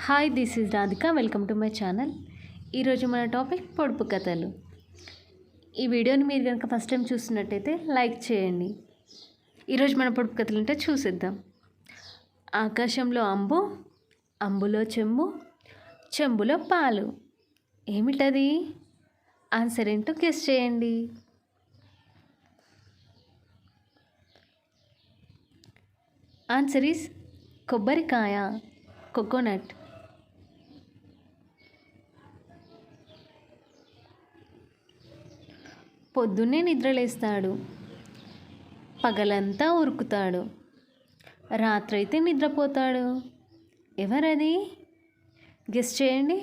Hi, this is Radhika. Welcome to my channel. ఈరోజు మన topic పొడుపు కథలు. ఈ వీడియోని మీరు కనుక ఫస్ట్ టైం చూస్తున్నట్టయితే లైక్ చేయండి. ఈరోజు మన పొడుపు కథలు అంటే చూసేద్దాం. ఆకాశంలో అంబు, అంబులో చెంబు, చెంబులో పాలు. ఏమిటది? ఆన్సర్ ఏంటో గెస్ చేయండి. ఆన్సర్ ఈజ్ కొబ్బరికాయ, కోకోనట్. పొద్దున్నే నిద్రలేస్తాడు, పగలంతా ఉరుకుతాడు, రాత్రైతే నిద్రపోతాడు. ఎవరది? గెస్ చేయండి.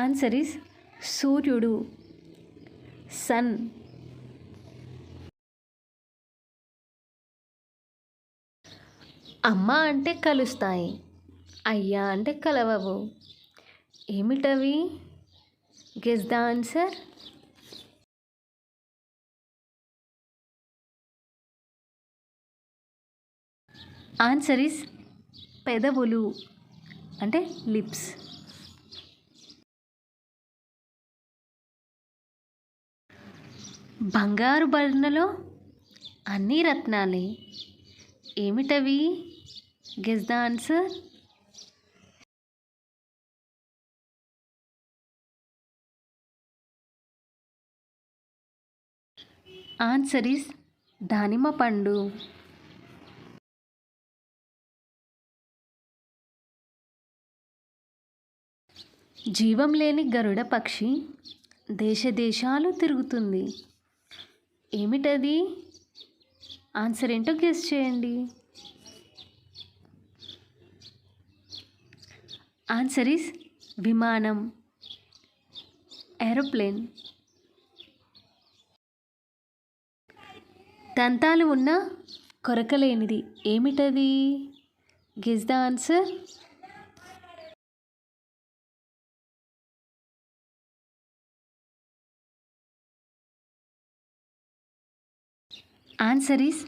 ఆన్సర్ ఈస్ సూర్యుడు, సన్. అమ్మ అంటే కలుస్తాయి, అయ్యా అంటే కలవవు. ఏమిటవి? Guess the answer. Answer is పెదవులు అంటే లిప్స్. బంగారు బర్ణలో అన్ని రత్నాలే. ఏమిటవి? Guess the answer. Answer is దానిమ్మ పండు. జీవం లేని గరుడ పక్షి దేశ దేశాలు తిరుగుతుంది. ఏమిటది? ఆన్సర్ ఏంటో గెస్ చేయండి. ఆన్సర్ ఈస్ విమానం, ఏరోప్లేన్. దంతాలు ఉన్న కొరకలేనిది. ఏమిటది? Guess the answer. Answer is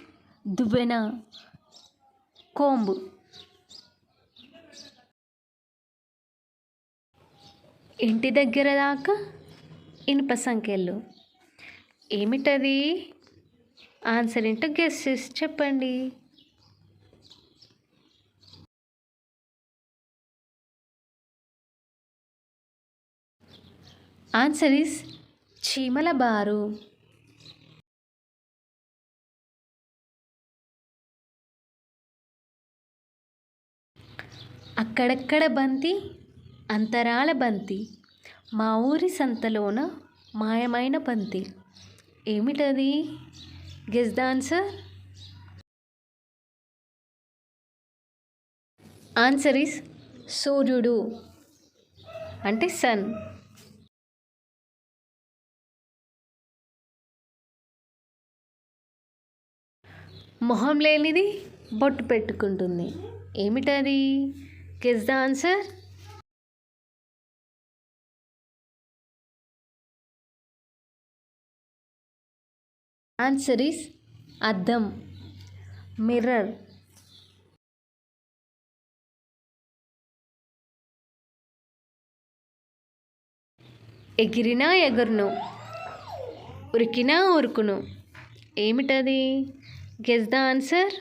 దువ్వెన, కోంబు. ఇంటి దగ్గర దాకా ఇనుప సంఖ్యలు. ఏమిటది? ఆన్సర్ ఏంటో గెస్ చేసి చెప్పండి. ఆన్సర్ ఈస్ చీమల బారు. అక్కడక్కడ బంతి, అంతరాల బంతి, మా ఊరి సంతలోన మాయమైన బంతి. ఏమిటది? Guess the answer. Answer is సూర్యుడు అంటే సన్. మొహం లేనిది బొట్టు పెట్టుకుంటుంది. ఏమిటది? Guess the answer. Answer is అద్దం, మిర్రర్. ఎగిరినా ఎగురును, ఉరికినా ఉరుకును. ఏమిటది? Guess the answer.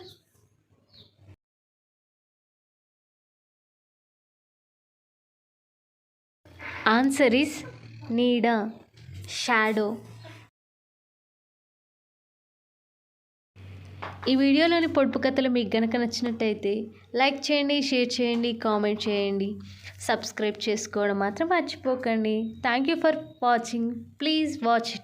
Answer is నీడ, షాడో. ఈ వీడియోలోని పొడుపు కథలు మీకు గనక నచ్చినట్టయితే లైక్ చేయండి, షేర్ చేయండి, కామెంట్ చేయండి. సబ్స్క్రైబ్ చేసుకోవడం మాత్రం మర్చిపోకండి. Thank you for watching. Please watch it.